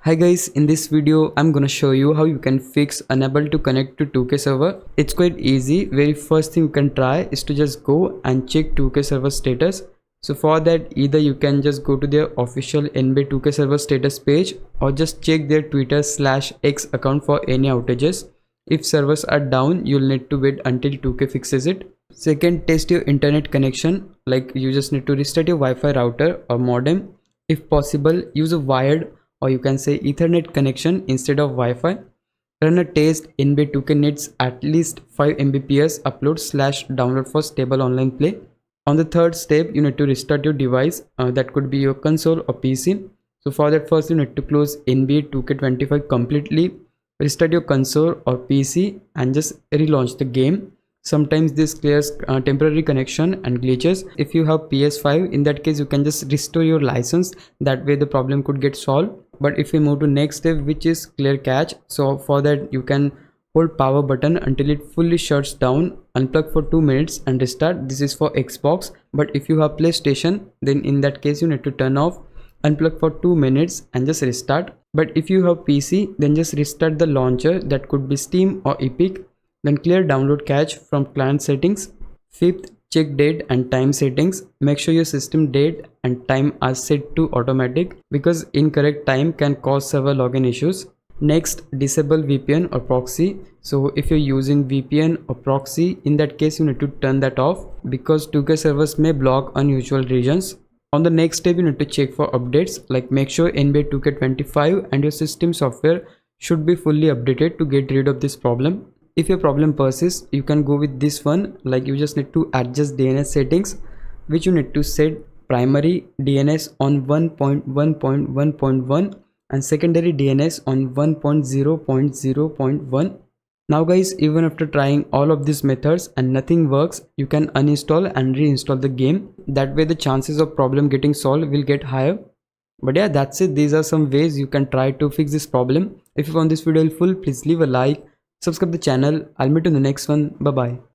Hi guys, in this video I'm gonna show you how you can fix unable to connect to 2K server. It's quite easy. Very first thing you can try is to just go and check 2K server status. So for that, either you can just go to their official NBA 2K server status page or just check their Twitter/X account for any outages. If servers are down, you'll need to wait until 2K fixes it. Second, test your internet connection. Like you just need to restart your Wi-Fi router or modem. If possible, use a wired or you can say Ethernet connection instead of Wi-Fi. Run a test. NBA 2K needs at least 5 Mbps upload/download for stable online play. On the third step, you need to restart your device. That could be your console or PC. So for that, first you need to close NBA 2K25 completely. Restart your console or PC and just relaunch the game. Sometimes this clears temporary connection and glitches. If you have PS5, in that case you can just restore your license. That way the problem could get solved. But if we move to next step, which is clear cache, so for that you can hold power button until it fully shuts down, unplug for 2 minutes and restart. This is for Xbox. But if you have PlayStation, then in that case you need to turn off, unplug for 2 minutes and just restart. But if you have PC, then just restart the launcher. That could be Steam or Epic. Then clear download cache from client settings. Fifth, check date and time settings. Make sure your system date and time are set to automatic because incorrect time can cause server login issues. Next, disable VPN or proxy. So if you're using VPN or proxy, in that case you need to turn that off because 2K servers may block unusual regions. On the next step, you need to check for updates, like make sure NBA 2K25 and your system software should be fully updated to get rid of this problem. If your problem persists, you can go with this one. Like you just need to adjust DNS settings, which you need to set primary DNS on 1.1.1.1 and secondary DNS on 1.0.0.1. Now guys, even after trying all of these methods and nothing works, you can uninstall and reinstall the game. That way the chances of problem getting solved will get higher. But yeah, that's it. These are some ways you can try to fix this problem. If you found this video helpful, please leave a like, subscribe the channel. I'll meet you in the next one. Bye bye.